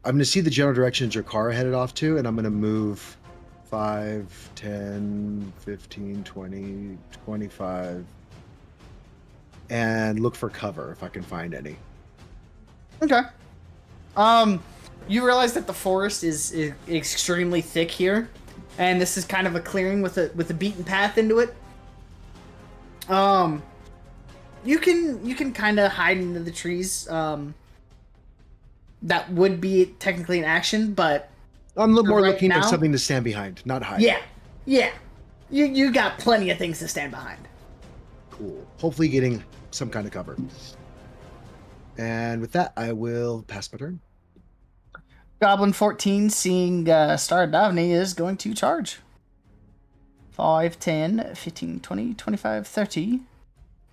gonna see the general direction Jakara headed off to, and I'm gonna move 5, 10, 15, 20, 25, and look for cover if I can find any. Okay. You realize that the forest is extremely thick here, and this is kind of a clearing with a beaten path into it. You can kind of hide into the trees. That would be technically an action, but I'm more right looking now, at something to stand behind, not hide. Yeah. You got plenty of things to stand behind. Cool. Hopefully getting some kind of cover. And with that, I will pass my turn. Goblin 14, seeing Star Davni, is going to charge. 5, 10, 15, 20, 25, 30.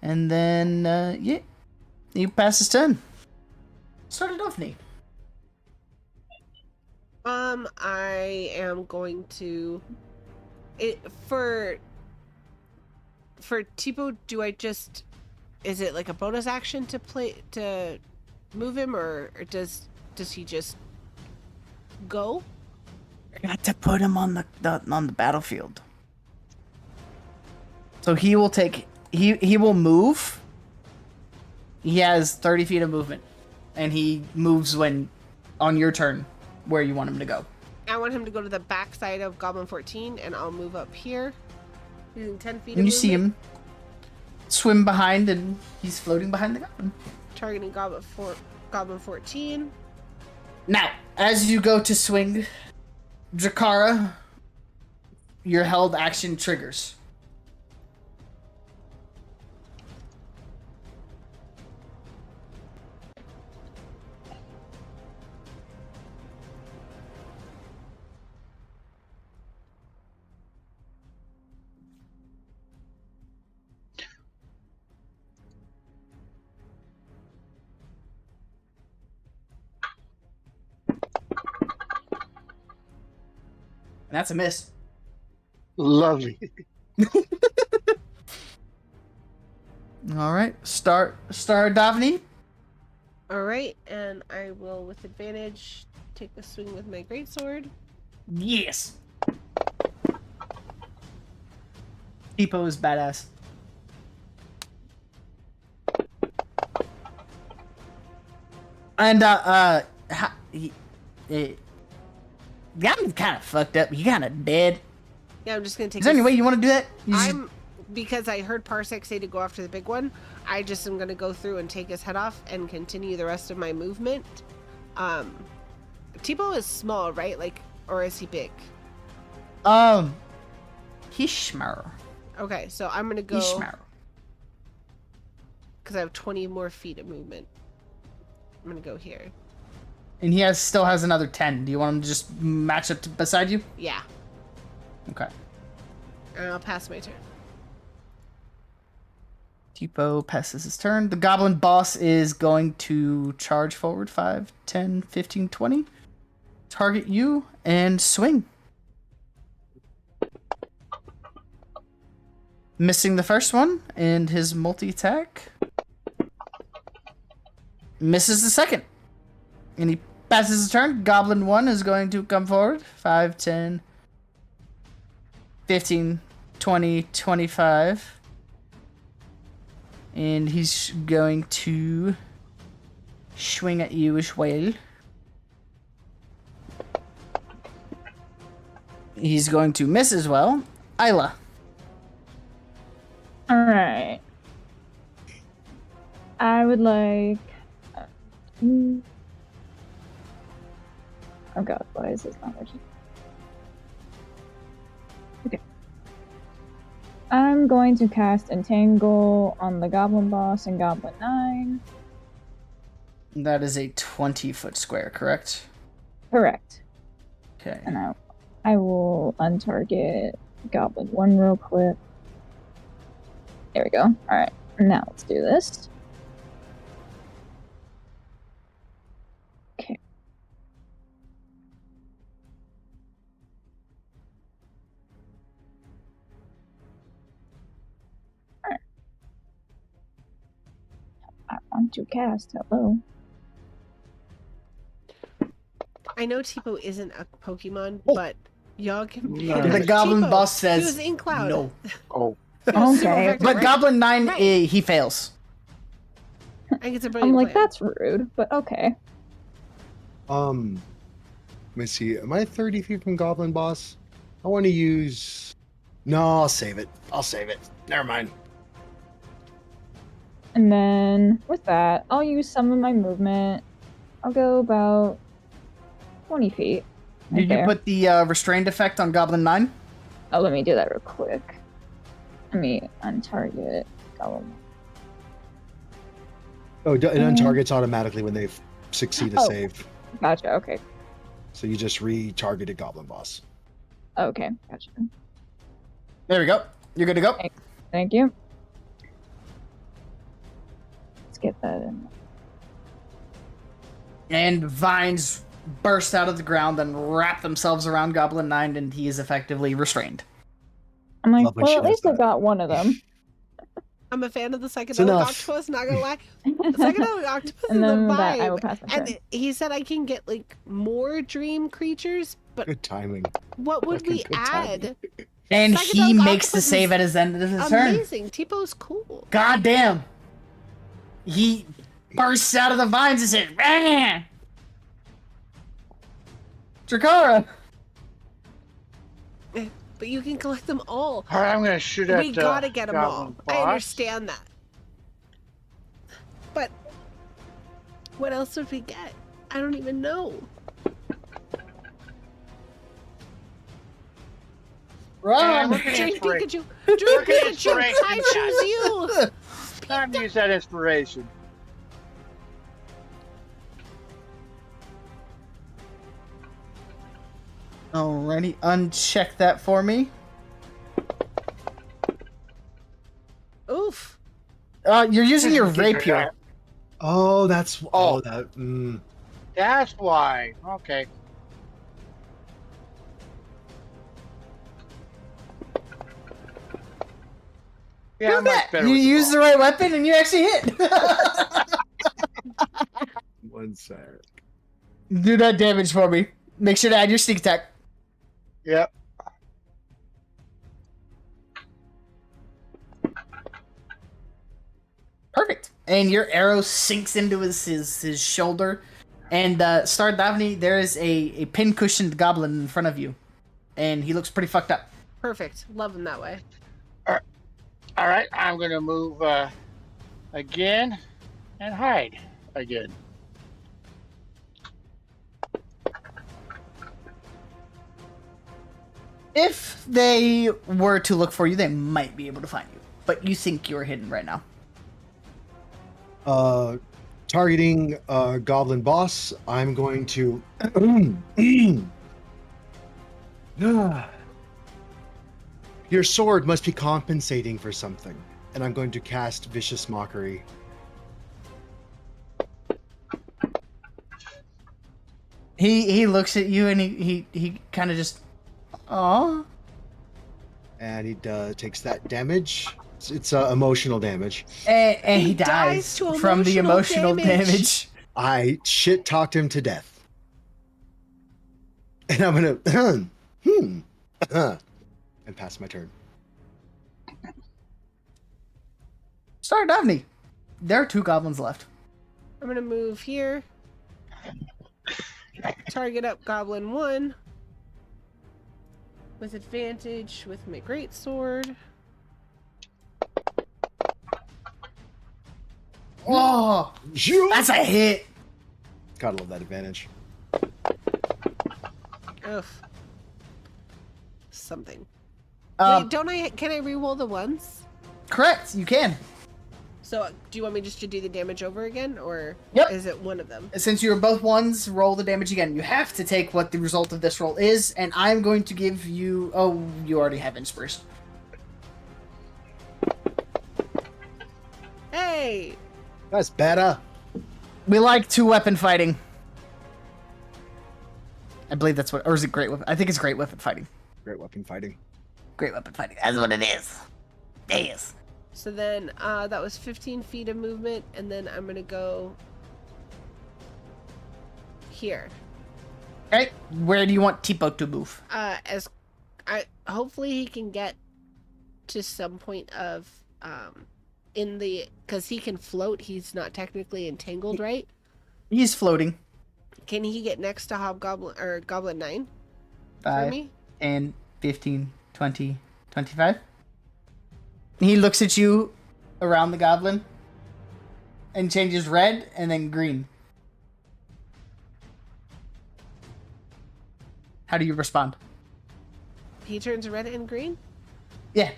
And then, yeah, he passes his turn. Star Davni. I am going to... For Tipo, do I just... Is it like a bonus action to move him, or does he just go? I got to put him on the battlefield. So he will take he will move. He has 30 feet of movement, and he moves when on your turn where you want him to go. I want him to go to the back side of Goblin 14, and I'll move up here using 10 feet. And you see him swim behind, and he's floating behind the goblin. Targeting Goblin 14. Now, as you go to swing, Drakara, your held action triggers. That's a miss. Lovely. All right, Star Davni. All right, and I will, with advantage, take a swing with my greatsword. Yes. Tipo is badass. And Goblin's kind of fucked up. He kind of dead. Yeah, I'm just gonna take. Is there any way you want to do that? Because I heard Parsec say to go after the big one. I just am gonna go through and take his head off and continue the rest of my movement. Tipo is small, right? Like, or is he big? He's schmer. Okay, so I'm gonna go. He's schmer. Because I have 20 more feet of movement. I'm gonna go here. And he still has another 10. Do you want him to just match up beside you? Yeah. Okay. And I'll pass my turn. Tipo passes his turn. The goblin boss is going to charge forward 5, 10, 15, 20. Target you and swing. Missing the first one, and his multi-attack misses the second. And he passes his turn. Goblin 1 is going to come forward. 5, 10, 15, 20, 25. And he's going to swing at you as well. He's going to miss as well. Isla. Alright. I would like... Oh god, why is this not working? Okay. I'm going to cast Entangle on the Goblin Boss and Goblin 9. That is a 20-foot square, correct? Correct. Okay. And I will untarget Goblin 1 real quick. There we go. Alright, now let's do this. Okay. Alright. I want to cast. Hello. I know Tipo isn't a Pokemon, Oh. but y'all can. No. The It's Goblin Tipo. boss He was says in Cloud. no. Oh, He was super Okay. effective, But right? Goblin 9, Right. he fails. I think it's a I'm brilliant like, plan. that's rude, but okay. Let me see. Am I 30 feet from Goblin Boss? I want to use. No, I'll save it. I'll save it. Never mind. And then with that, I'll use some of my movement. I'll go about 20 feet. Right Did you there. put the restrained effect on Goblin 9? Oh, let me do that real quick. Let me untarget Goblin. Oh, it untargets automatically when they succeed a Oh. save. Gotcha. Okay. So you just re-targeted Goblin Boss. Okay. Gotcha. There we go. You're good to go. Thank you. Let's get that in. And vines burst out of the ground and wrap themselves around Goblin 9, and he is effectively restrained. I'm like, Love when she well, at does least I that. got one of them. I'm a fan of the psychedelic enough. octopus. Not gonna lie, the psychedelic octopus And is a then with that, I will vibe. pass my turn. And he said I can get like more dream creatures, but Good timing. what would Fucking we good timing. add? And he Psychedelic makes the octopus save is at his end of his turn. Amazing. Tipo's cool. God damn. He bursts out of the vines and says, "Rah!" Drakara. But you can collect them all. all right. I'm gonna shoot at. We gotta get them all. Goblin I Boss. understand that. But what else would we get? I don't even know. And Run. look at Dream inspiration. Pikachu. Dream Look at Pikachu. inspiration I shot. choose you. Time to use that inspiration. Alrighty, uncheck that for me. Oof. You're using your Keep your rapier. eye- Oh, that's. Oh. Oh, that. That's why. Okay. Yeah, Look I'm at much that. better You with the used the ball. right weapon and you actually hit. One sec. Do that damage for me. Make sure to add your sneak attack. Yep. Perfect. And your arrow sinks into his shoulder. And Star Davni, there is a pin-cushioned goblin in front of you. And he looks pretty fucked up. Perfect. Love him that way. All right. I'm gonna move again and hide again. If they were to look for you, they might be able to find you. But you think you're hidden right now. Targeting Goblin Boss, I'm going to. Your sword must be compensating for something, and I'm going to cast Vicious Mockery. He looks at you and he kind of just, aw. And he takes that damage. It's emotional damage. And he He dies dies to from the emotional emotional damage. damage. I shit talked him to death. And I'm gonna and pass my turn. Star Davni. There are 2 goblins left. I'm gonna move here. Target up Goblin 1 with advantage with my greatsword. Oh, that's a hit. Gotta love that advantage. Ugh. Something. Um, Wait, don't I? Can I re-roll the ones? Correct, you can. So, do you want me just to do the damage over again, or Yep. is it one of them? Since you're both ones, roll the damage again. You have to take what the result of this roll is, and I'm going to give you... Oh, you already have inspiration. Hey! That's better. We like 2-weapon fighting. I believe that's what... Or is it great weapon? I think it's great weapon fighting. Great weapon fighting. Great weapon fighting. That's what it is. Yes. So then, that was 15 feet of movement, and then I'm gonna go here. Okay, where do you want Tipo to move? Hopefully he can get to some point of because he can float. He's not technically entangled, right? He's floating. Can he get next to Hobgoblin or Goblin 9 for 5, me? 10, 15, 20, 25. He looks at you around the goblin and changes red and then green. How do you respond? He turns red and green? Yeah.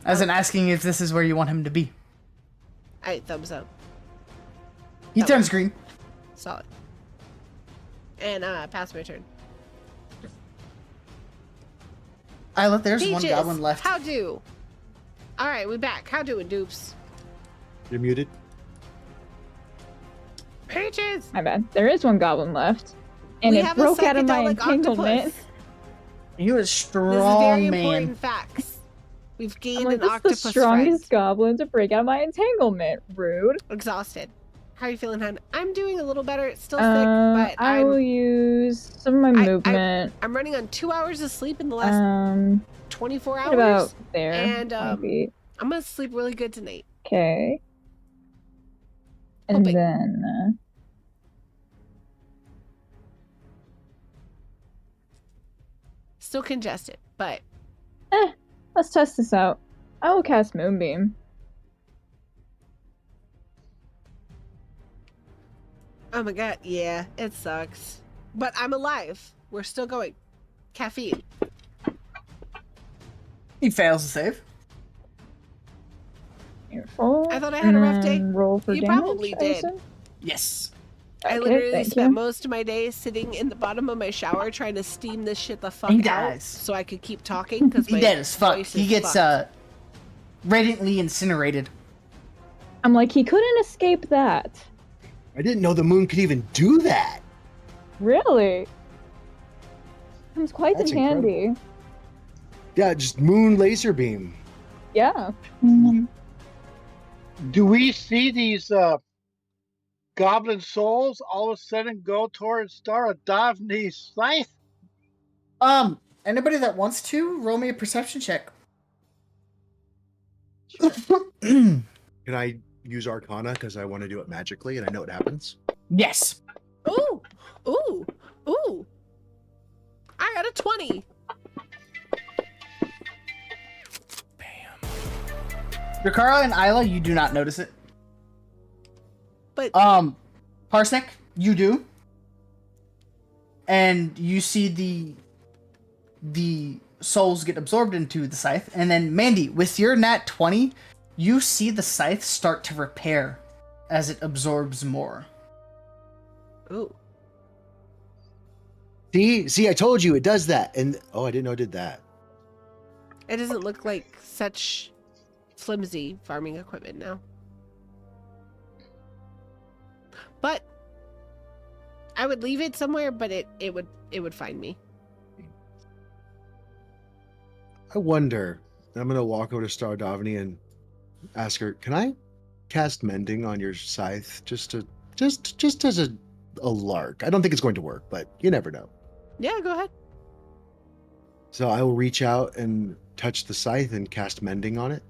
As in asking if this is where you want him to be. Alright, thumbs up. He That turns works. green. Solid. And pass my turn. Isla, there's one Peaches, goblin left. how do? Alright, we back. How doing, dupes? You're muted. Peaches! My bad. There is one goblin left. And We it have a broke out of my psychedelic entanglement. octopus. You a This is strong very man. important facts. We've I'm gained like, an this is octopus the strongest friend. goblin to break out of my entanglement. Rude. Exhausted. How are you feeling, hon? I'm doing a little better. Still sick, but I will use some of my movement. I'm running on 2 hours of sleep in the last 24 What hours. about there? And 20 feet. I'm gonna sleep really good tonight. Okay. And Hoping. then Still congested, but let's test this out. I will cast Moonbeam. oh my god, yeah, it sucks. But I'm alive. We're still going. Caffeine. He fails to save. Beautiful. I thought I had a rough day. Roll for You damage. probably I did. assume? Yes. I Okay, literally thank spent you. most of my day sitting in the bottom of my shower trying to steam this shit the fuck He out dies. so I could keep talking because He my dead as fuck. voice He is gets fucked. radiantly incinerated. I'm like, he couldn't escape that. I didn't know the moon could even do that. Really? Comes quite That's in handy. Yeah, just moon laser beam. Yeah. Do we see these goblin souls all of a sudden go towards Star of Daphne's scythe? Anybody that wants to, roll me a perception check. Can I use Arcana because I want to do it magically and I know what happens? Yes. Ooh, ooh, ooh! I got a 20. Rikara and Isla, you do not notice it. But Parsec, you do. And you see the souls get absorbed into the scythe. And then Mandy, with your nat 20, you see the scythe start to repair as it absorbs more. ooh, See, I told you it does that. And I didn't know it did that. it doesn't look like such flimsy farming equipment now. But I would leave it somewhere, but it would find me. I wonder. I'm gonna walk over to Star Davni and ask her, "Can I cast mending on your scythe just as a lark? I don't think it's going to work, but you never know." Yeah, go ahead. So I will reach out and touch the scythe and cast mending on it.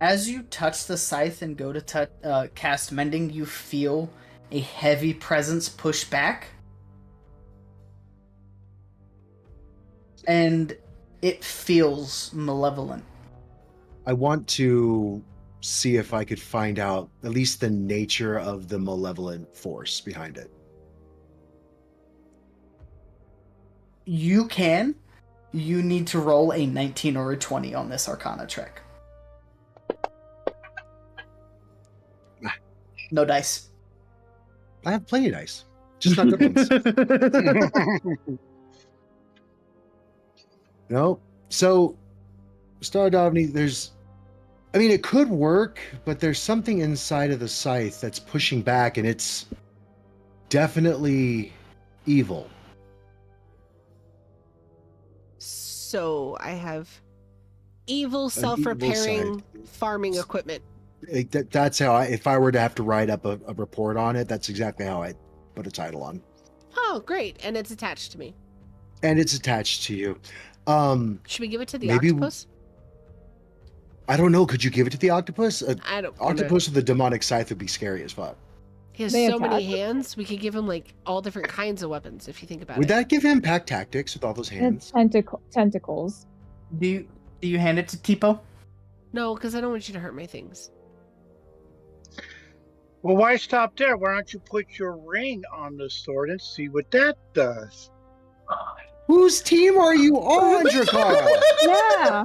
As you touch the scythe and go to cast mending, you feel a heavy presence push back. And it feels malevolent. I want to see if I could find out at least the nature of the malevolent force behind it. You can. You need to roll a 19 or a 20 on this Arcana check. No dice. I have plenty of dice, just not good ones. No. So, Star Davni, it could work, but there's something inside of the scythe that's pushing back, and it's definitely evil. So I have evil self-repairing farming equipment. That's how if I were to have to write up a report on it, that's exactly how I'd put a title on. Oh, Oh, great. And it's attached to me. And it's attached to you. Should we give it to the Maybe- octopus? I don't know. Could you give it to the octopus? I don't wanna- Octopus with a demonic scythe would be scary as fuck. He has They so many attack? hands. We could give him like all different kinds of weapons if you think about Would it. that give him pack tactics with all those hands? And tentacles. Do you hand it to Tipo? No, because I don't want you to hurt my things. Well, why stop there? Why don't you put your ring on the sword and see what that does? Whose team are you on, Drakara? Yeah.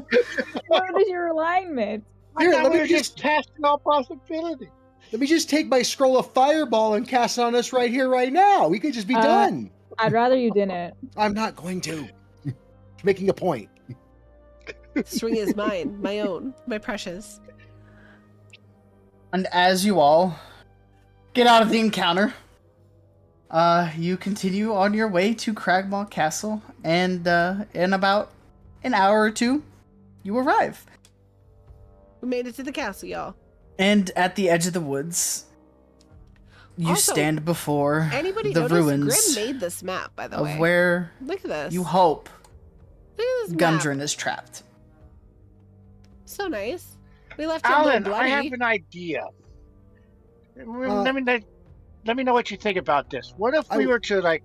What is your alignment? I Here, thought let we me were just testing all possibilities. Let me just take my scroll of fireball and cast it on us right here, right now. We could just be Uh, done. I'd rather you didn't. I'm not going to. Making a point. This ring is mine, my own, my precious. And as you all get out of the encounter, you continue on your way to Cragmaw Castle, and in about an hour or two, you arrive. We made it to the castle, y'all. And at the edge of the woods, you Also, stand before Anybody the notice ruins Grim made this map, by the way? of where Look at this. you hope Look at this map. Gundren is trapped. So nice. We left him a little Alan, bloody. I have an idea. Uh, Let me know what you think about this. What if we I- were to like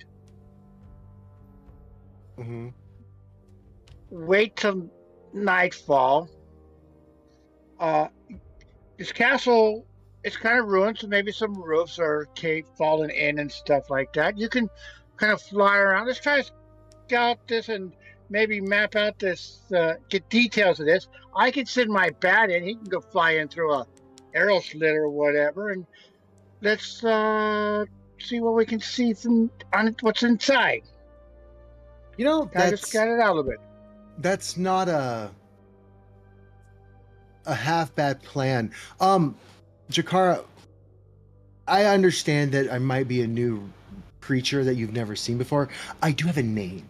Mhm. wait till nightfall? This castle, it's kind of ruined, so maybe some roofs are caved, fallen in, and stuff like that. You can kind of fly around. Let's try to scout this and maybe map out this, get details of this. I can send my bat in. He can go fly in through a arrow slit or whatever, and let's see what we can see from on what's inside. You know, Kind of scout it out a little bit. that's not a half bad plan. Jakara, I understand that I might be a new creature that you've never seen before. I do have a name,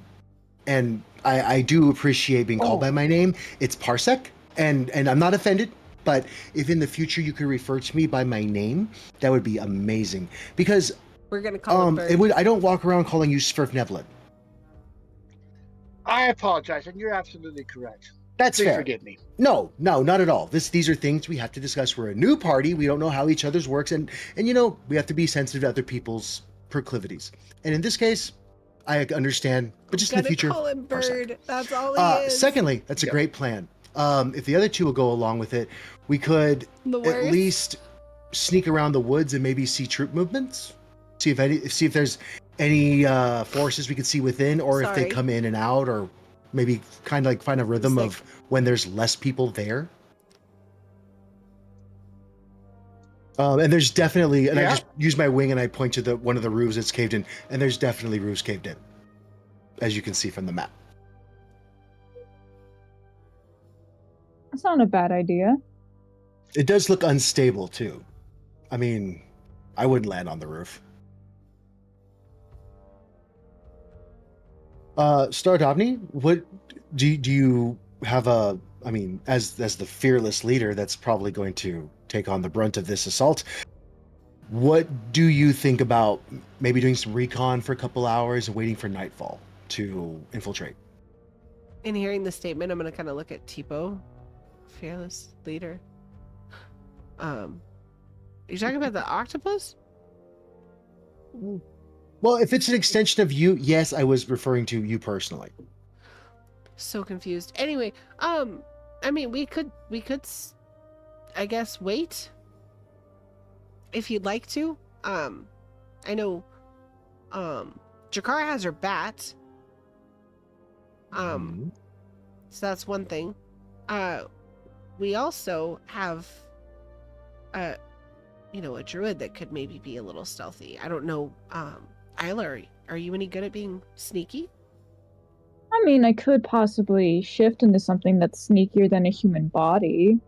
and I do appreciate being called by my name. It's Parsec, and I'm not offended. But if in the future you could refer to me by my name, that would be amazing. Because We're gonna call it Bird. it would. I don't walk around calling you Svirfnevlin. I apologize, and you're absolutely correct. That's Please fair. forgive me. No, not at all. These are things we have to discuss. We're a new party. We don't know how each other's works, and you know we have to be sensitive to other people's proclivities. And in this case, I understand. But just in the Gotta future, call him Parsec. Bird. That's all he is. Secondly, that's a great plan. If the other two will go along with it, we could The at worst. least sneak around the woods and maybe see troop movements. See if there's any forces we could see within, or if they Sorry. come in and out, or maybe kind of like find a rhythm like- of when there's less people there. And there's definitely, and I Yeah. just use my wing and I point to one of the roofs that's caved in, and there's definitely roofs caved in, as you can see from the map. That's not a bad idea. It does look unstable too. I mean, I wouldn't land on the roof. Stardovni, what do you have I mean, as the fearless leader that's probably going to take on the brunt of this assault, what do you think about maybe doing some recon for a couple hours and waiting for nightfall to infiltrate? In hearing the statement, I'm gonna kind of look at Tipo, fearless leader. You talking about the octopus? Well, if it's an extension of you, yes, I was referring to you personally. So confused. Anyway, I mean, we could, I guess, wait. If you'd like to. I know, Jakara has her bat. Mhm. So that's one thing. We also have, a druid that could maybe be a little stealthy. I don't know. Isla, are you any good at being sneaky? I mean, I could possibly shift into something that's sneakier than a human body.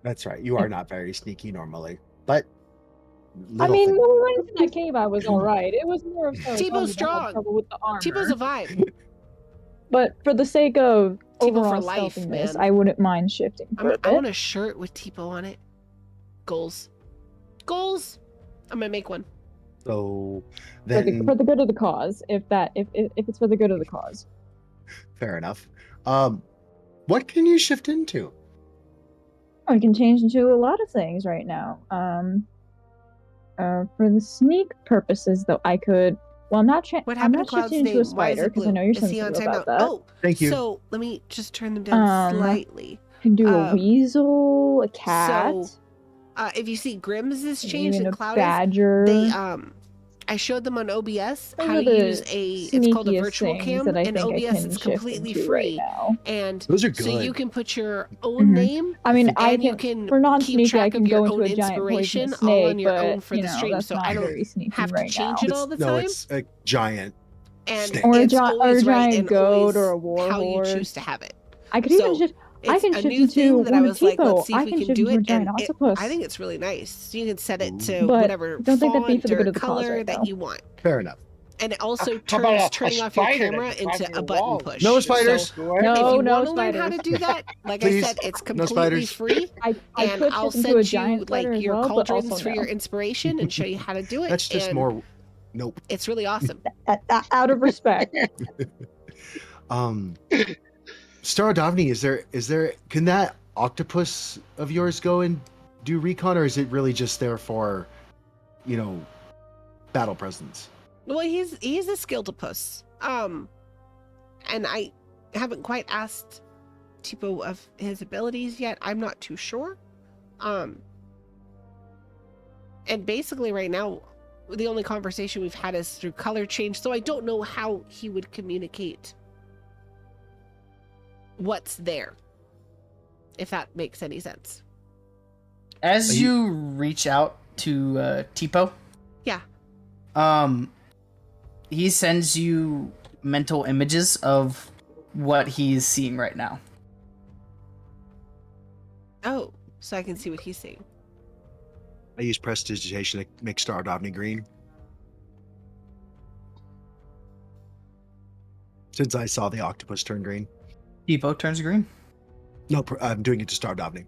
That's right. You are not very sneaky normally, but I little mean, thing- when we went into that cave, I was alright. It was more of a Tibo's problem that I had strong. trouble with the armor. Tipo's a vibe. But for the sake of Tipo for overall life, stealthiness, man. I wouldn't mind shifting for a I bit. want a shirt with Tipo on it. Goals. Goals. I'm gonna make one. So For then, the good of the cause, if it's for the good of the cause. fair enough. What can you shift into? I can change into a lot of things right now. For the sneak purposes, though, I could. Well, What I'm happened not to Cloud's shifting into a name? Why is spider it because blue? I know you're Is he on sensitive timeout? about that. Oh, Thank you. So let me just turn them down slightly. Can do a Um, weasel, a cat, So, if you see Grimm's is changed even and a Cloud is, badger. they I showed them on OBS Those how are to the use it's called a sneakiest virtual things cam, that I and think I OBS can it's shift completely into right free. now. And Those are so you good. can put your own Mhm. name, I mean, and you can for keep non-sneaky, I track can of go your into own a giant inspiration poisonous all on snake, your but own for the stream. that's So not I don't very sneaky have to right change now. it all the No, time. it's a giant And snake. Or a it's always right giant and goat always or a war how you horse. choose to have it. I could So even shift. I it's can a shift new into thing that I one of was like, Tipo. let's see if I we can can shift do into a it. giant And octopus. I think it's really nice. So you can set it to But whatever don't think that'd be for the font good or of the cause color right that now. you want. Fair enough. And it also How about a turning off your spider that camera can climb into your a button walls? push. No So spiders. Go ahead. if No, you no want to learn how to spiders. do that, like Please, I said, it's no completely spiders. free. I And could I'll shift into a send giant you spider like as your well, but cauldrons also for your no. inspiration and show you how to do it. That's just and more. Nope. It's really awesome. Out of respect. Star Davni, is there can that octopus of yours go and do recon, or is it really just there for, battle presence? Well, he's a skilledopus. And I haven't quite asked Tipo of his abilities yet. I'm not too sure. And basically right now, the only conversation we've had is through color change, so I don't know how he would communicate what's there, if that makes any sense. As you reach out to Tipo, Yeah. He sends you mental images of what he's seeing right now. Oh, so I can see what he's seeing. I use prestidigitation to make Star Davni green. Since I saw the octopus turn green. Tipo turns green. No, I'm doing it to Star Davni.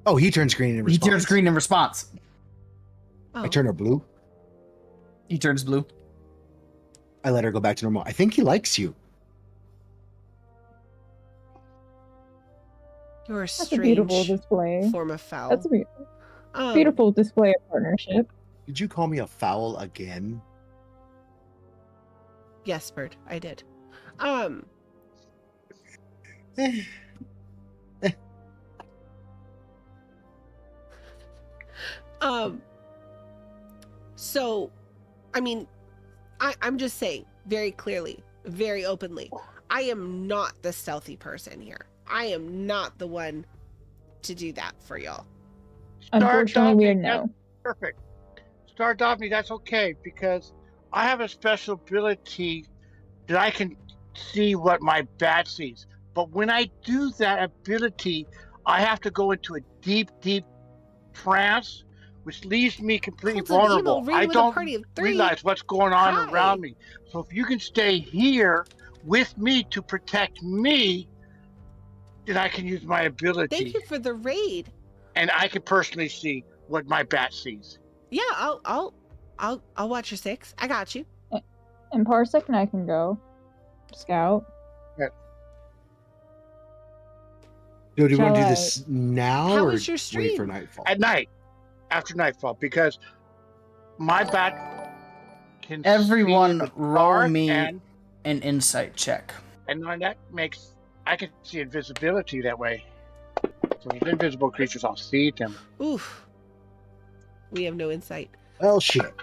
Oh, he turns green in response. He turns green in response. Oh. I turn her blue. He turns blue. I let her go back to normal. I think he likes you. You're a That's a strange beautiful display. form of foul. That's a beautiful display of partnership. Did you call me a foul again? Yes, Bird, I did. So, I mean, I'm just saying very clearly, very openly, I am not the stealthy person here. I am not the one to do that for y'all. Unfortunately, we Daphne, know. that's perfect. Star Daphne, that's okay because I have a special ability that I can see what my bat sees. But when I do that ability, I have to go into a deep, deep trance, which leaves me completely Colton Emo, vulnerable. reading I with a don't party of 3. realize what's going on Hi. around me. So if you can stay here with me to protect me, then I can use my ability. Thank you for the raid. And I can personally see what my bat sees. Yeah, I'll watch your 6. I got you. In Parsec, and I can go. Scout. Do you want to do Shall this now How or was your wait stream? for nightfall? At night, after nightfall, because my bat can Everyone see in the roll dark me and an insight check. on that makes I can see invisibility that way. So these invisible creatures, I'll see them. Oof. We have no insight. Well, shit.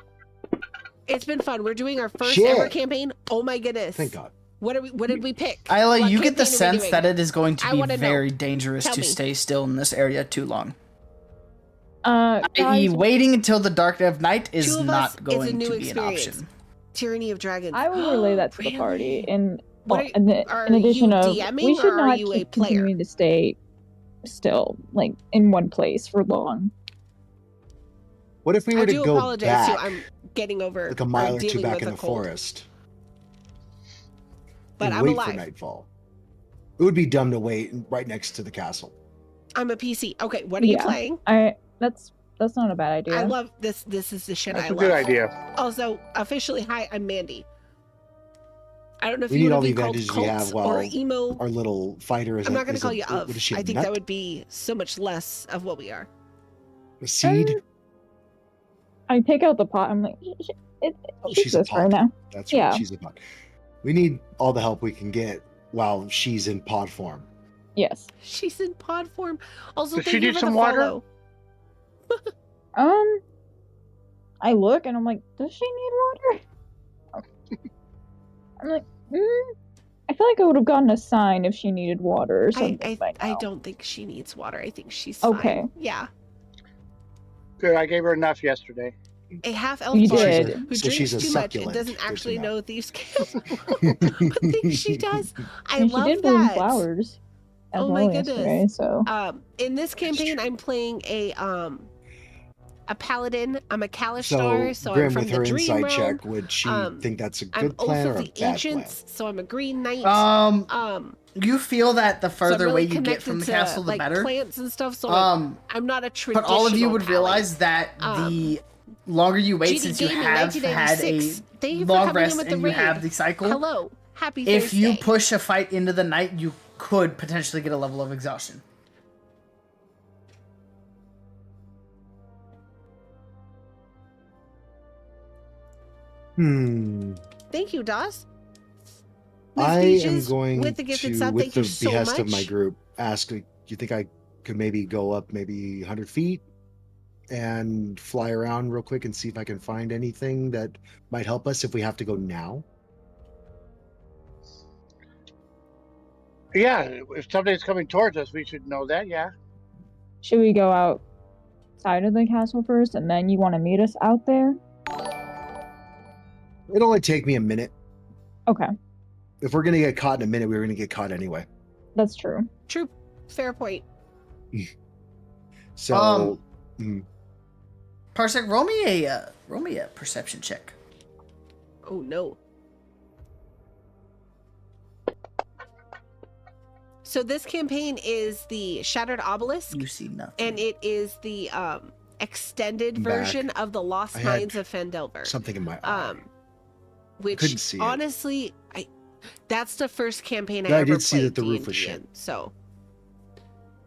It's been fun. We're doing our first Shit. ever campaign. Oh my goodness. Thank God. What did we pick? Isla, What you get the campaign are we sense doing? that it is going to I be wanna know. very dangerous Tell to me. stay still in this area too long. Guys, I.e., waiting until the dark of night is 2 of us not is a going new to be an experience. option. Tyranny of Dragons. I will relay that to the party. Really? And What in addition you of, DMing we or should are not you a keep player? continuing to stay still, like in one place for long. What if we I were to do go apologize back, too. I'm getting over like a mile or two dealing back with in a the cold. forest, But and I'm wait alive. for nightfall? It would be dumb to wait right next to the castle. I'm a PC. Okay, what are you Yeah. playing? That's That's not a bad idea. I love this. This is the shit That's I a love. good idea. Also, officially, hi, I'm Mandy. I don't know if We you need want all to the be called advantages we have Colts while or emo. our little fighter is I'm a, not going to is call a, you what is she, a I think nut? that would be so much less of what we are. A seed? I take out the pot. I'm like, Oh, she's she's a this right pod. now. That's right. Yeah. She's a pod. We need all the help we can get while she's in pod form. Yes. She's in pod form. Also, Does thank she you need for some the water? follow. I look and I'm like, does she need water? I'm like, I feel like I would have gotten a sign if she needed water or something by now. I don't think she needs water. I think she's Okay. fine. Yeah. Good. I gave her enough yesterday. A half-elf You bard did. who So drinks she's a too much and succulent. doesn't Good to actually know. know thieves' skills, but thinks she does. I And love she did bloom that. flowers as Oh my well yesterday, goodness. so In this campaign, true. I'm playing a paladin. I'm a Kalishtar, so I'm Grim, from with the her dream insight realm. check, would she think that's a I'm good plan Oath or of a the bad Ancients, so I'm a green knight. You feel that the So I'm further really away you get connected from the to, castle, the like, better. plants and stuff. So I'm not a But traditional. all of you would paladin. realize that the longer you wait, GD since you Gaming, have had a 1996. Thank you for long coming in rest with the and you have raid. the cycle, Hello, happy if Thursday. you push a fight into the night, you could potentially get a level of exhaustion. Thank you, Dawes. I Ms. am Beaches, going with the gifted to, sub, with thank the you so behest much. of my group, ask, do you think I could maybe go up maybe 100 feet and fly around real quick and see if I can find anything that might help us if we have to go now? Yeah, if somebody's coming towards us, we should know that. Yeah. should we go outside of the castle first and then you want to meet us out there? It'll only take me a minute. Okay, If we're going to get caught in a minute, we're going to get caught anyway. that's true. True, fair point. So, Parsec, roll me a perception check. Oh no. So this campaign is the Shattered Obelisk, You see nothing. and it is the extended I'm back. version of the Lost I had Mines of Phandelver. something in my eye. Which couldn't see it. honestly, that's the first campaign I No, I ever did see played that the roof was D&D shit. in, so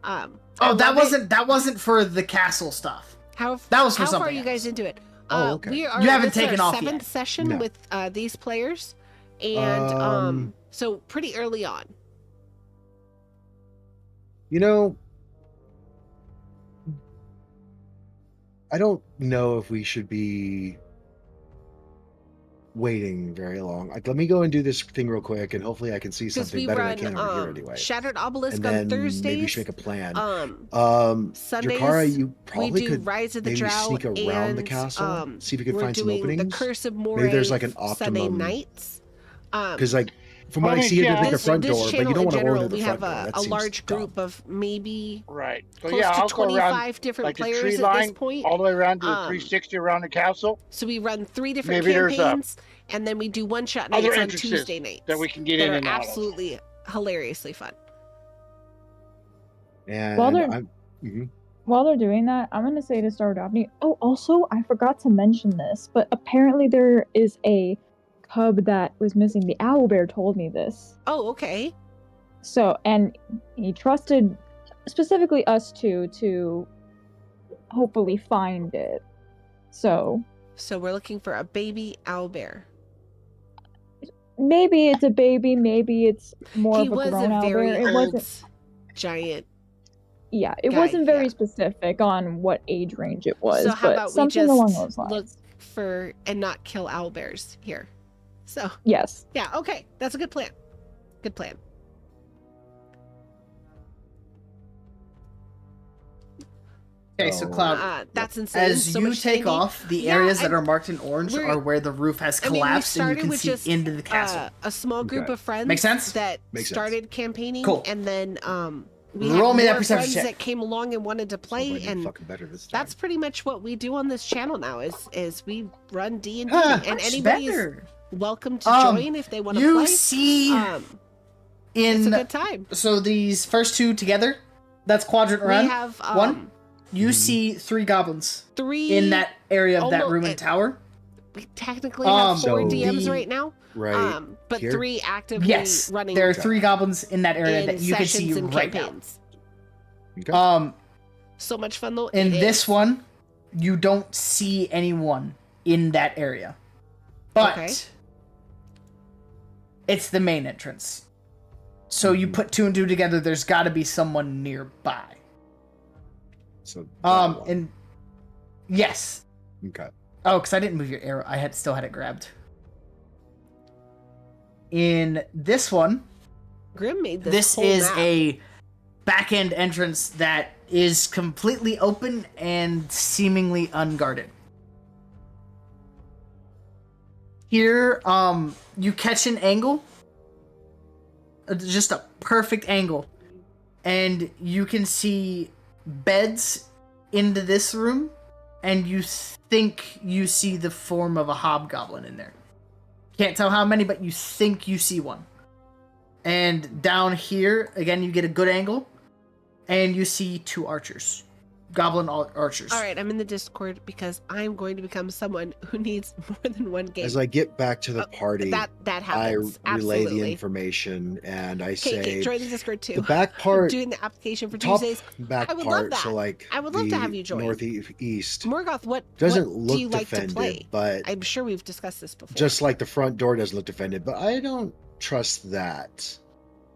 Oh, I that love it. wasn't for the castle stuff. How That was for how far are something you guys else. into it? Oh, okay. We are. You haven't this is taken our off yet. 7th session No. with these players, and so pretty early on. You know, I don't know if we should be waiting very long. Like, let me go and do this thing real quick, and hopefully I can see Because something we better run than I can over here anyway. Shattered Obelisk And then on Thursdays. maybe we should make a plan. Sundays Drakara, you we probably do could Rise of the maybe Drow sneak around the and, castle, see if you can we're find some doing openings. The Curse of Moray. Maybe there's like an Sunday optimum, nights. because like from what Well, I I mean, see, yeah, there's like the This, front this door, but channel you don't in want to go general, into the we front have door. That a seems large dumb. group of maybe Right. So close yeah, to I'll go 25 around different like the players tree at line this point. all the way around to the 360 around the castle. So we run 3 different Maybe there's, campaigns, and then we do one-shot other nights on entrances Tuesday nights that we can get that in are and out of. absolutely hilariously fun. And While they're- I'm, mhm. While they're doing that, I'm gonna say to Star Daphne. Oh, also, I forgot to mention this, but apparently there is a cub that was missing. The owl bear told me this. Oh, okay. So, and he trusted specifically us two to hopefully find it. So So we're looking for a baby owlbear. maybe it's a baby, maybe it's more He of a was grown a owl very bear. It old wasn't. giant. Yeah, it guy, wasn't very yeah. specific on what age range it was, So how but about we something just along those lines. look for and not kill owlbears here? So Yes. yeah, okay, that's a good plan. Good plan. Okay, so Oh. Cloud, That's insane. as So you much take singing. off, the Yeah, areas that and are marked in orange we're- are where the roof has I mean, we collapsed and you started can with see just into the castle. a small group Okay. of friends. Make sense? That Makes sense. started campaigning, Cool. and then we Roll had me that more perception friends check. that came along and wanted to play, Somebody and fucking better this time. that's pretty much what we do on this channel now. Is we run D&D, Ah, and Much anybody is better. welcome to join if they want to You play. see It's a in good time. so these first two together, that's quadrant We run. have One. you see 3 goblins 3 in that area of that almost- ruined tower. We technically have 4 So DMs the- right now. Right. But here? 3 actively Yes, running. there are 3 goblins in that area in that you can see sessions and right campaigns. Okay. now. So much fun though. In it this is. one, you don't see anyone in that area, but Okay. it's the main entrance. So you Mhm. put 2 and 2 together. There's got to be someone nearby. So that one. And yes. Okay. Oh, because I didn't move your arrow. I still had it grabbed. In this one, Grim made this. this whole is map. a back end entrance that is completely open and seemingly unguarded. Here, you catch an angle, just a perfect angle, and you can see beds into this room, and you think you see the form of a hobgoblin in there. Can't tell how many, but you think you see one. And down here, again, you get a good angle, and you see 2 archers. Goblin archers. All right, I'm in the Discord because I'm going to become someone who needs more than one game. As I get back to the party, that I happens. relay Absolutely. the information and I Okay, say join the Discord too. the back I'm part, doing the application for top Tuesdays. back I would love part, that. so like I would love to the have you join. northeast Morgoth, what doesn't what look do you like to defended, play? but I'm sure we've discussed this before. just like the front door doesn't look defended, but I don't trust that.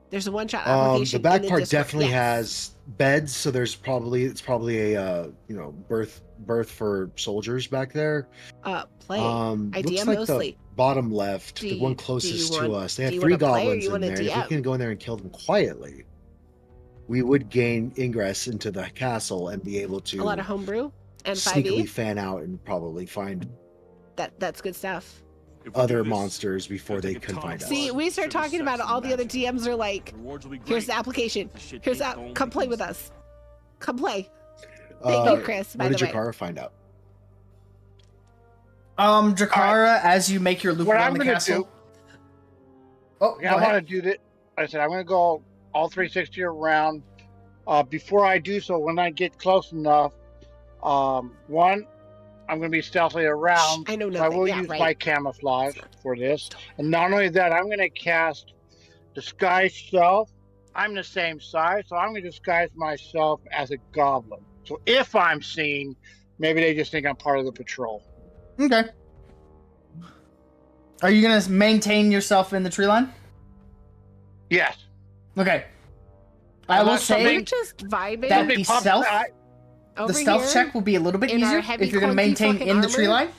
There's a one-shot application. The back in the part Discord. definitely Yes. has beds, so it's probably a berth for soldiers back there. Play. I Looks DM like mostly. the bottom left, Do the you- one do closest you to want- us. They do have you 3 wanna play or goblins you in wanna there. And if we DM? can go in there and kill them quietly, we would gain ingress into the castle and be able to A lot of homebrew and sneakily 5e. fan out and probably find That's good stuff. other monsters before they can find us. See, we start talking about it, all the other DMs are like, "Here's the application. Here's that. Come play with us. Come play." Thank you, Chris. By What the did way, Jakara find out? Drakara, as you make your loop What around I'm the gonna castle. do- Oh, Yeah, go I ahead. want to do that. Like I said I'm going to go all 360 around. Before I do so, when I get close enough, one, I'm going to be stealthily around. I know So I nothing. will Yeah, use right. my camouflage for this. And not only that, I'm going to cast Disguise Self. I'm the same size, so I'm going to disguise myself as a goblin. So if I'm seen, maybe they just think I'm part of the patrol. Okay. Are you gonna maintain yourself in the tree line? Yes. Okay. I will Unless we're say just vibing that Somebody the pops stealth, over the stealth here. check will be a little bit in our easier heavy if you're gonna clunky maintain fucking in the tree armor. line.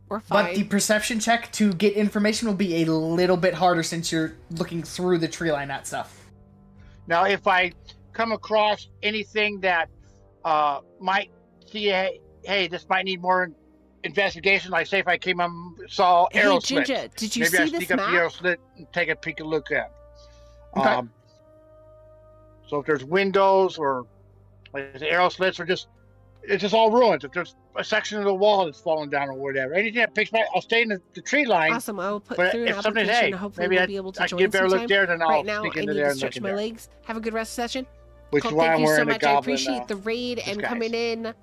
We're fine. But the perception check to get information will be a little bit harder since you're looking through the tree line at stuff. Now, if I come across anything that might see, hey, this might need more investigation, like say if I came and saw Hey, arrow slits, Ginger, did you maybe I see this sneak up the map? arrow slit and take a peek and look at. Okay. So if there's windows or like the arrow slits, or just it's just all ruins. If there's a section of the wall that's fallen down or whatever, anything that picks my, I'll stay in the tree line. Awesome. I will put But through an if something's, application. hey, and hopefully maybe we'll be able to I can join get a better look sometime. there, then I'll Right now, sneak I into need there to and look stretch in my there. legs. Have a good rest session. Which Cool, is why thank I'm you so wearing a much. I goblin. appreciate the raid and disguise. coming in.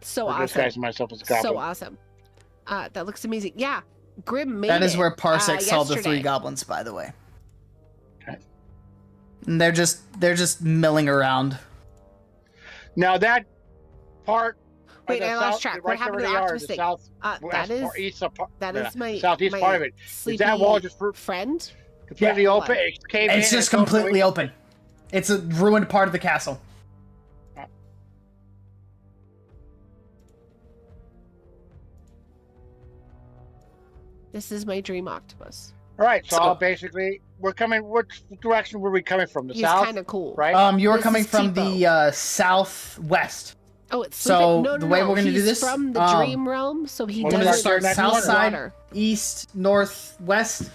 So Or awesome. disguising myself as a goblin. So awesome. That looks amazing. Yeah, Grim made That is it, where Parsec saw the yesterday. 3 goblins, by the way. Okay. And they're just milling around. Now that part. Wait, the I lost south- track. right What happened to there the where they are, octopus thing? southwest That is part, east part, that yeah, is my southeast my part of it. sleepy Is that wall just friend? completely Yeah. open? It's caved in It's and just open? completely open. It's a ruined part of the castle. This is my dream octopus. All right, so, So- I'll basically we're coming. Which direction were we coming from? The He's south, kind of cool. right? You are This coming is from Tipo. the southwest. Oh, it's So, sleeping. No, the way we're gonna do He's this, from the dream realm, so he We're We're gonna gonna doesn't start next south corner. side, water. east, north, west.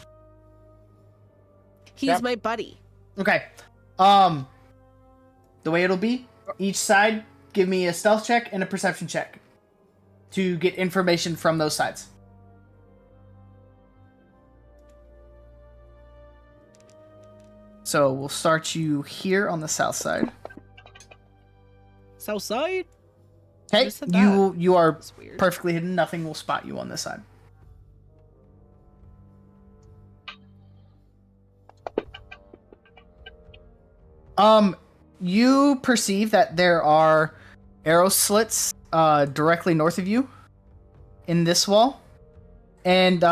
He's Yep. my buddy. Okay. The way it'll be, each side give me a stealth check and a perception check to get information from those sides. So we'll start you here on the south side. South side. Okay, Who said that? you are That's weird. perfectly hidden. Nothing will spot you on this side. You perceive that there are arrow slits directly north of you in this wall, and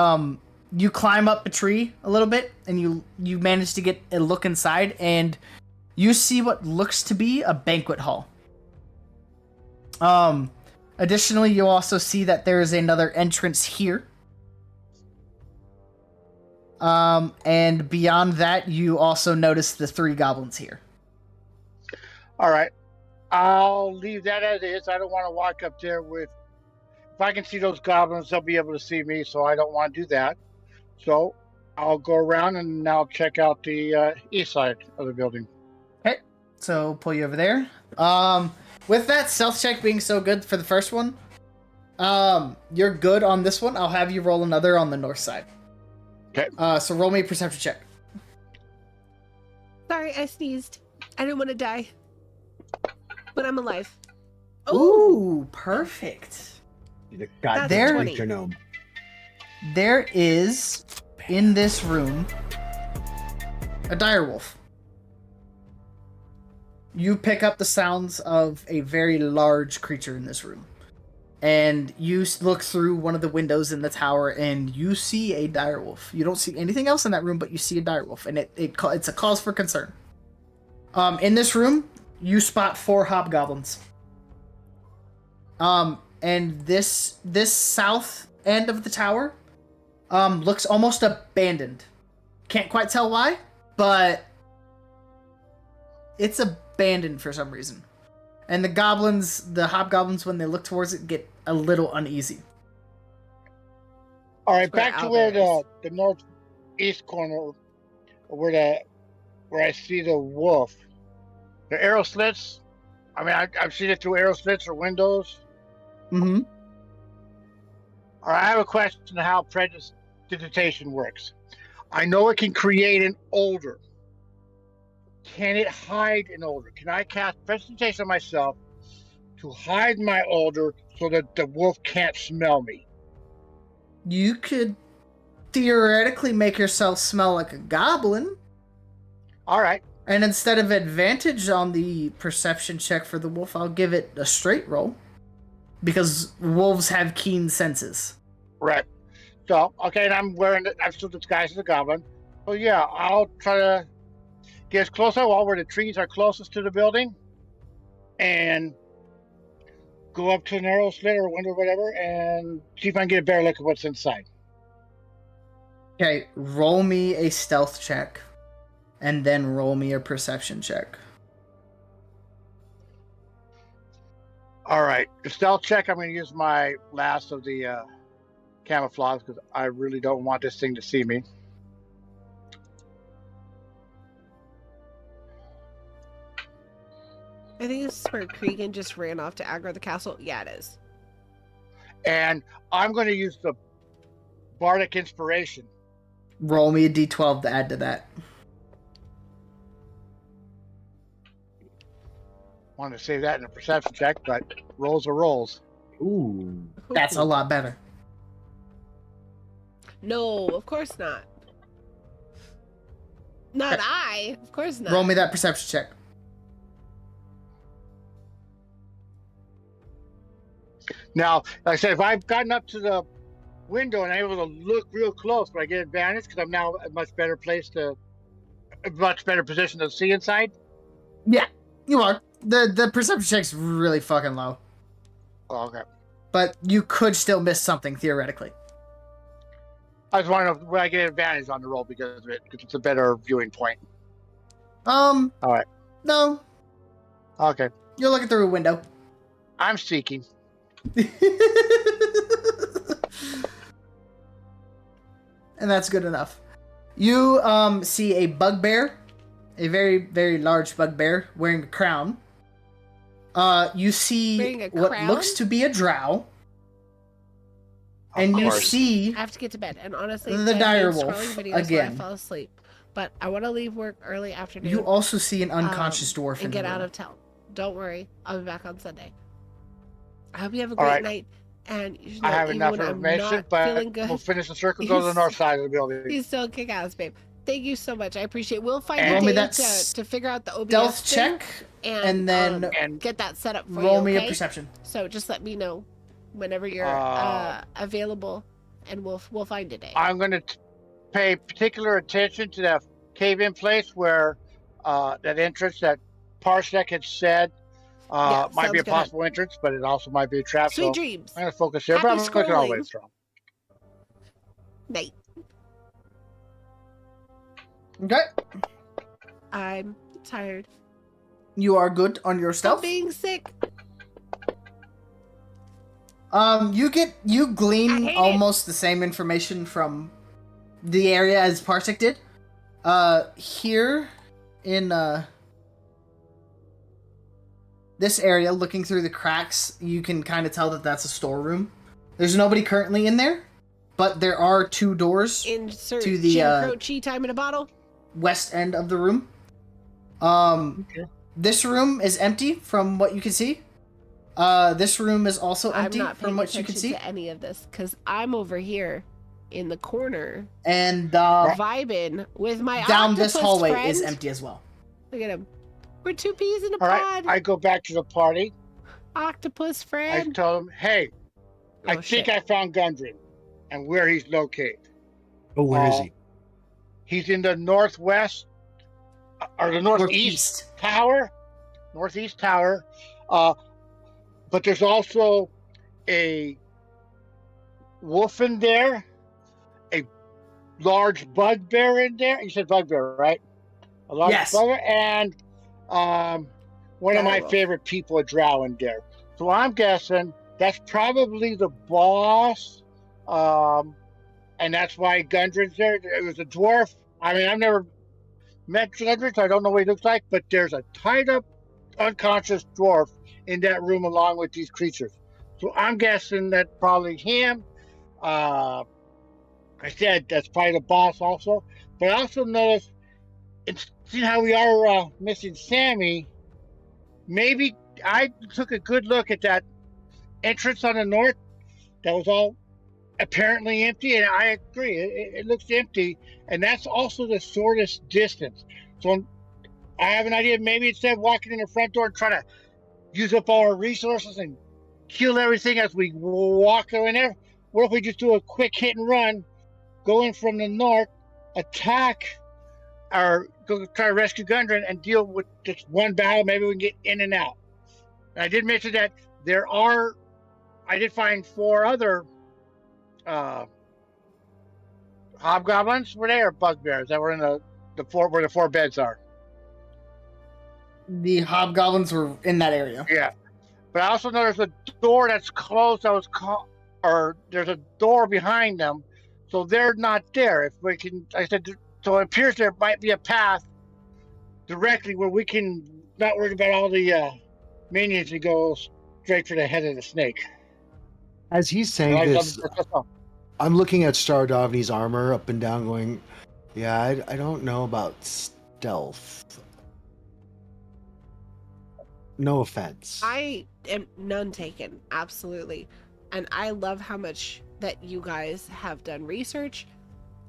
you climb up a tree a little bit, and you manage to get a look inside, and you see what looks to be a banquet hall. Additionally, you also see that there is another entrance here. And beyond that, you also notice the 3 goblins here. All right. I'll leave that as is. I don't want to walk up there with. If I can see those goblins, they'll be able to see me, so I don't want to do that. So I'll go around and I'll check out the east side of the building. Okay, so pull you over there. With that stealth check being so good for the first one, you're good on this one. I'll have you roll another on the north side. Okay. So roll me a perception check. Sorry, I sneezed. I didn't want to die. But I'm alive. Ooh, perfect. The That's goddamn 20. creature gnome. There is, in this room, a direwolf. You pick up the sounds of a very large creature in this room. And you look through one of the windows in the tower, and you see a direwolf. You don't see anything else in that room, but you see a direwolf, and it's a cause for concern. In this room, you spot 4 hobgoblins. And this south end of the tower looks almost abandoned. Can't quite tell why, but it's abandoned for some reason. And the hobgoblins, when they look towards it, get a little uneasy. All right, Where back to where Albert the northeast corner, where I see the wolf. The arrow slits. I mean, I've seen it through arrow slits or windows. Mm-hmm. All right, I have a question on how prestidigitation works. I know it can create an odor. Can it hide an odor? Can I cast prestidigitation on myself to hide my odor so that the wolf can't smell me? You could theoretically make yourself smell like a goblin. All right. And instead of advantage on the perception check for the wolf, I'll give it a straight roll. Because wolves have keen senses. Right. So, okay, and I'm still disguised as a goblin. So yeah, I'll try to get as close as I will where the trees are closest to the building and go up to an arrow slit or window or whatever and see if I can get a better look at what's inside. Okay, roll me a stealth check. And then roll me a perception check. All right. The stealth check, I'm going to use my last of the camouflage because I really don't want this thing to see me. I think this is where Cregan just ran off to aggro the castle. Yeah, it is. And I'm going to use the Bardic Inspiration. Roll me a d12 to add to that. Wanted to save that in a perception check, but rolls are rolls. Ooh. That's a lot better. No, of course not. Not I. Of course not. Roll me that perception check. Now, like I said, if I've gotten up to the window and I'm able to look real close, but I get advantage because I'm now a much better position to see inside. Yeah, you are. The perception check's really fucking low. Oh, okay. But you could still miss something, theoretically. I just want to know where I get advantage on the roll because of it, because it's a better viewing point. All right. No. Okay. You're looking through a window. I'm seeking. And that's good enough. You see a bugbear, a very, very large bugbear wearing a crown. You see what looks to be a drow. And you see I have to get to bed, and honestly, the I've been direwolf scrolling videos again. while I fall asleep. But I want to leave work early afternoon. You also see an unconscious dwarf and in get the out room. of town. Don't worry, I'll be back on Sunday. I hope you have a All great right. night. And you I know, have even enough when I'm information, not but feeling good, we'll finish the circle, go to the north side of the building. he's still kick ass, babe. Thank you so much. I appreciate it. We'll find And- a Roll me day that to figure out the OBS stealth thing check, and then And get that set up for roll you, me okay? a perception. So just let me know whenever you're available, and we'll find a day. I'm going to pay particular attention to that cave-in place where that entrance that Parsec had said Yeah, might be sounds a good. possible entrance, but it also might be a trap. Sweet So dreams. I'm going to focus here, Happy but I'm looking all the way scrolling. through. Night. Okay. I'm tired. You are good on your Stop stealth. being sick. You I glean hate almost the same information from the area as Parsec did. Here in this area, looking through the cracks, you can kind of tell that that's a storeroom. There's nobody currently in there, but there are 2 doors Insert to the Jim Croce time in a bottle. west end of the room. Okay. This room is empty from what you can see. This room is also I'm empty not from paying what you can attention see. to any of this because I'm over here in the corner And vibing with my down this octopus hallway friend. is empty as well. Look at him. We're 2 peas in a All right, pod. I go back to the party. Octopus I friend. tell them, hey, I think I found Gundren and where he's located. Oh, where is he? He's in the northwest or the northeast tower. Northeast tower. But there's also a wolf in there, a large bugbear in there. You said bugbear, right? A large bugbear, and one of my favorite people, a drow in there. So I'm guessing that's probably the boss, and that's why Gundren's there. It was a dwarf. I mean, I've never met Gundren, so I don't know what he looks like, but there's a tied up, unconscious dwarf in that room along with these creatures. So I'm guessing that's probably him. I said that's probably the boss also. But I also noticed, seeing how we are missing Sammy, maybe I took a good look at that entrance on the north that was all apparently empty, and I agree, it looks empty, and that's also the shortest distance. So I have an idea, maybe instead of walking in the front door and trying to use up all our resources and kill everything as we walk in there, what if we just do a quick hit and run, go in from the north, attack, or go try to rescue Gundren and deal with just one battle, maybe we can get in and out. And I did mention that I did find 4 other hobgoblins. Were they or bugbears that were in the where the 4 beds are? The hobgoblins were in that area. Yeah, but I also know there's a door that's closed. Or there's a door behind them, so they're not there. If we can, I said, so it appears there might be a path directly where we can not worry about all the minions and go straight for the head of the snake. As he's saying this, I'm looking at Stardovny's armor up and down, going, "Yeah, I don't know about stealth. No offense. I am none taken, absolutely. And I love how much that you guys have done research.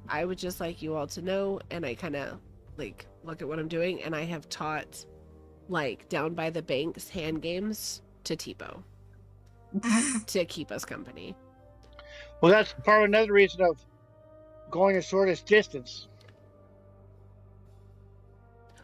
I would just like you all to know, and I kind of like look at what I'm doing, and I have taught like down by the banks hand games to Tipo to keep us company. Well, that's part of another reason of going the shortest distance.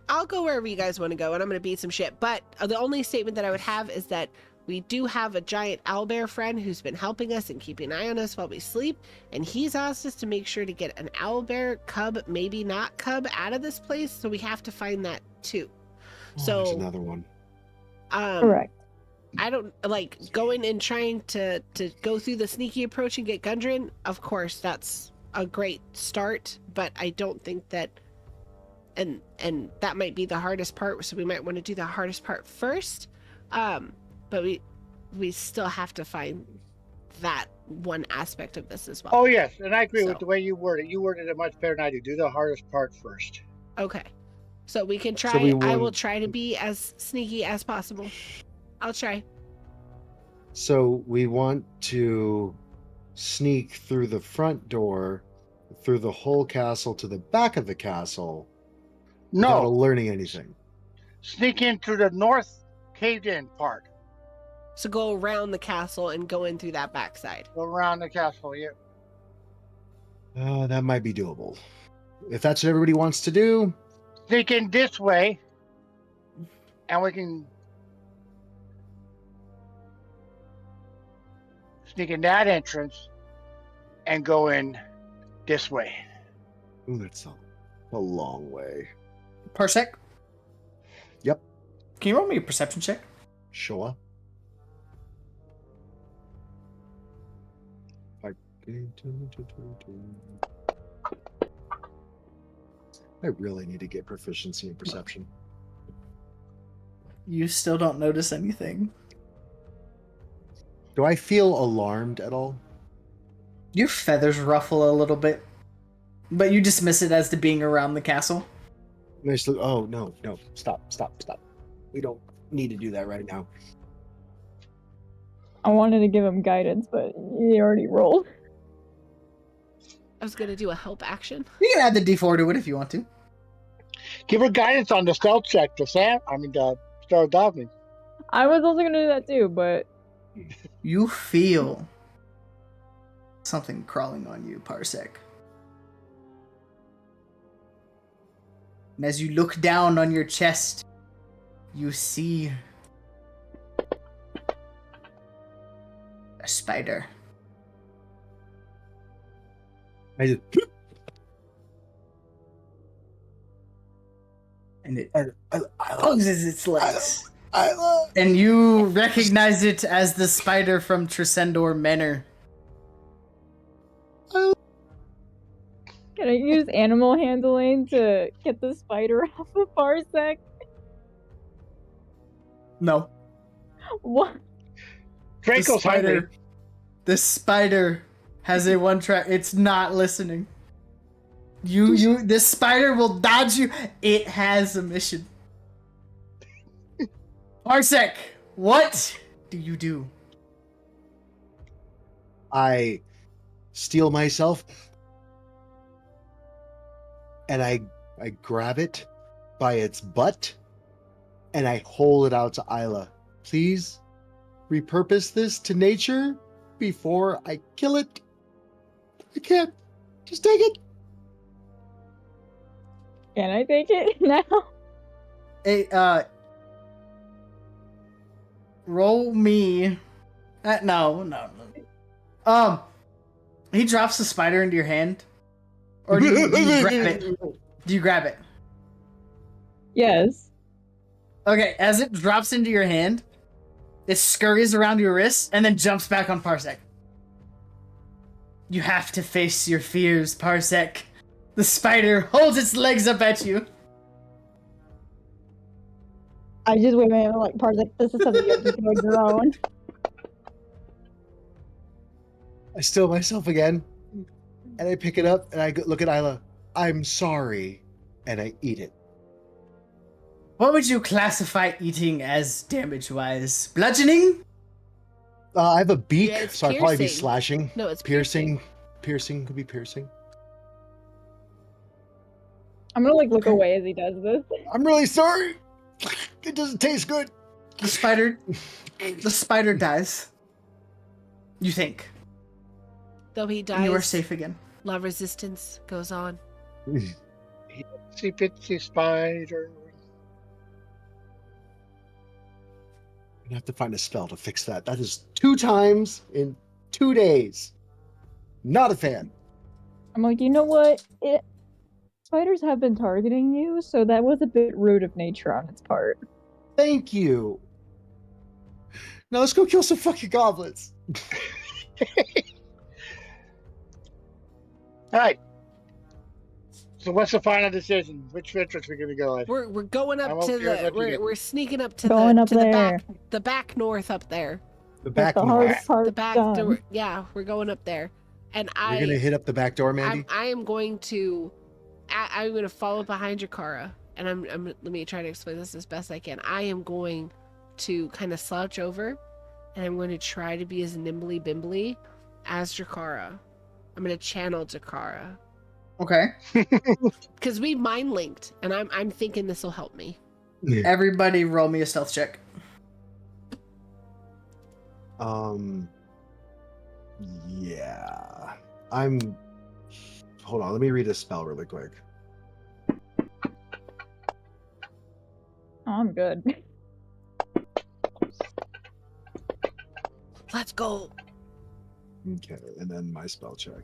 I'll go wherever you guys want to go, and I'm going to beat some shit. But the only statement that I would have is that we do have a giant owlbear friend who's been helping us and keeping an eye on us while we sleep. And he's asked us to make sure to get an owlbear cub, maybe not cub, out of this place. So we have to find that too. So there's another one. Correct. I don't like going and trying to go through the sneaky approach and get Gundren. Of course, that's a great start, but I don't think that, and that might be the hardest part. So we might want to do the hardest part first. But we still have to find that one aspect of this as well. Oh yes, and I agree with the way you worded it. You worded it much better than I do. Do the hardest part first. Okay, so we can try. I will try to be as sneaky as possible. I'll try. So we want to sneak through the front door, through the whole castle to the back of the castle, without No, learning anything. sneak in through the north caved-in part. So go around the castle and go in through that backside. Go around the castle. Yeah. That might be doable. If that's what everybody wants to do, Sneak in this way, and we can sneak in that entrance and go in this way. ooh, that's a long way. Parsec. Yep. Can you roll me a perception check? Sure. I really need to get proficiency in perception. You still don't notice anything. Do I feel alarmed at all? Your feathers ruffle a little bit, but you dismiss it as to being around the castle. Oh, no, stop. We don't need to do that right now. I wanted to give him guidance, but he already rolled. I was gonna do a help action. You can add the D4 to it if you want to. Give her guidance on the stealth check to Sam. The Star Daphne. I was also gonna do that too, but You feel something crawling on you, Parsec. And as you look down on your chest, you see a spider. I just, And it closes its legs. Isla. And you recognize it as the spider from Tresendor Manor. can I use animal handling to get the spider off of Parsec? No. What? Draco's hungry. The spider has a one track. It's not listening. This spider will dodge you. It has a mission. Parsec, what do you do? I steel myself and I grab it by its butt and I hold it out to Isla. Please repurpose this to nature before I kill it. I can't. Just take it. Can I take it now? Hey, roll me. No. He drops the spider into your hand, or do you grab it? Do you grab it? Yes. Okay, as it drops into your hand, it scurries around your wrist and then jumps back on Parsec. You have to face your fears, Parsec. The spider holds its legs up at you. I just wait a minute, like Parsec, this is something you have to do on your own. I still myself again, and I pick it up and I look at Isla. I'm sorry, and I eat it. What would you classify eating as damage-wise? Bludgeoning? I have a beak, Yeah, it's so I'd probably be piercing. slashing. No, it's Piercing. Piercing could be piercing. I'm gonna look away as he does this. I'm really sorry. It doesn't taste good. The spider dies. You think. Though he And dies, you are safe again. love resistance goes on. Itsy bitsy spider. I have to find a spell to fix that. That is 2 times in 2 days. Not a fan. I'm like, you know what? Spiders have been targeting you, so that was a bit rude of nature on its part. Thank you. Now let's go kill some fucking goblins. All right. So what's the final decision? Which entrance are we gonna go at? We're going I'm up to okay with the what you did. we're sneaking up to Going the up to the there. back north up there. The Get back the door. hardest part The back done. door. Yeah, we're going up there. And You're gonna hit up the back door, Mandy? I am going to I'm going to follow behind Jakara, and I'm let me try to explain this as best I can. I am going to kind of slouch over and I'm going to try to be as nimbly bimbly as Jakara. I'm going to channel Jakara. Okay. Because we mind linked, and I'm thinking this will help me. Everybody roll me a stealth check. Yeah. Hold on, let me read a spell really quick. Oh, I'm good. Let's go. Okay, and then my stealth check.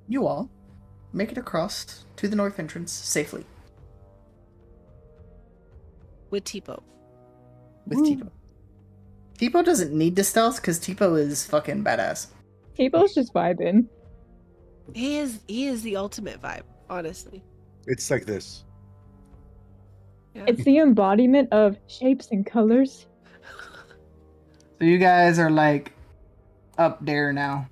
You all make it across to the north entrance safely With Tipo. with Tipo. Tipo doesn't need to stealth because Tipo is fucking badass. People's just vibing. He is the ultimate vibe, honestly. It's like this. Yeah. It's the embodiment of shapes and colors. So you guys are like up there now.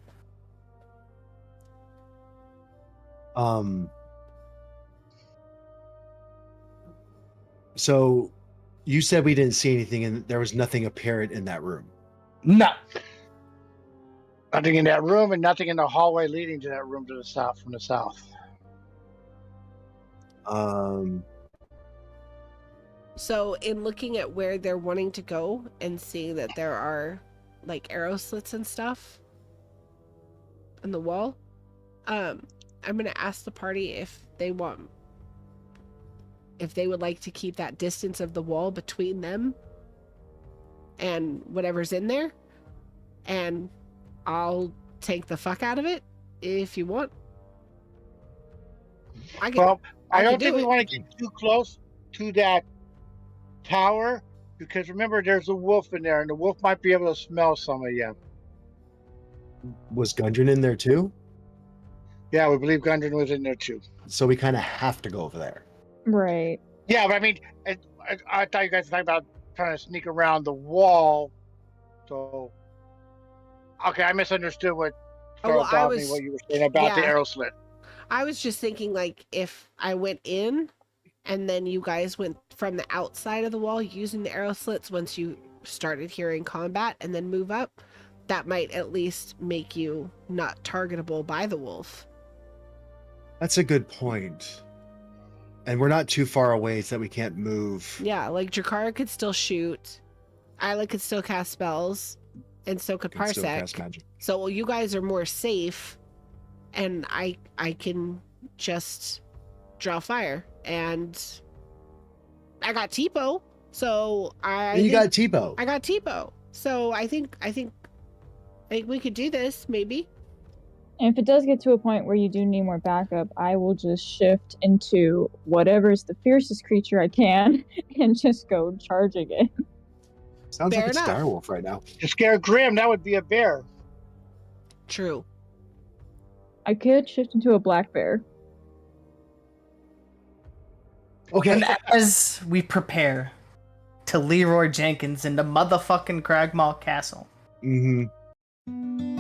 So you said we didn't see anything and there was nothing apparent in that room. No. Nothing in that room and nothing in the hallway leading to that room to the south, from the south. So in looking at where they're wanting to go and seeing that there are like arrow slits and stuff in the wall, I'm gonna ask the party if they would like to keep that distance of the wall between them and whatever's in there, and I'll take the fuck out of it if you want. I don't can think do we it. want to get too close to that tower, because remember, there's a wolf in there, and the wolf might be able to smell some of you. Was Gundren in there too? Yeah, we believe Gundren was in there too. So we kind of have to go over there. Right. Yeah, but I mean, I thought you guys were talking about trying to sneak around the wall. So, okay, I misunderstood what what you were saying about the arrow slit. I was just thinking, like, if I went in and then you guys went from the outside of the wall using the arrow slits once you started hearing combat and then move up, that might at least make you not targetable by the wolf. That's a good point. And we're not too far away so that we can't move. Yeah, like Jakara could still shoot. Isla could still cast spells. And so could Can still Parsec. cast magic. So you guys are more safe. And I can just draw fire. And I got Tipo. So You got Tipo. I got Tipo. So I think we could do this, maybe. And if it does get to a point where you do need more backup, I will just shift into whatever's the fiercest creature I can and just go charging it. Sounds Fair like it's enough. Direwolf right now. To scare Grim, that would be a bear. True. I could shift into a black bear. Okay. And as we prepare to Leroy Jenkins into motherfucking Cragmaw Castle. Mm-hmm.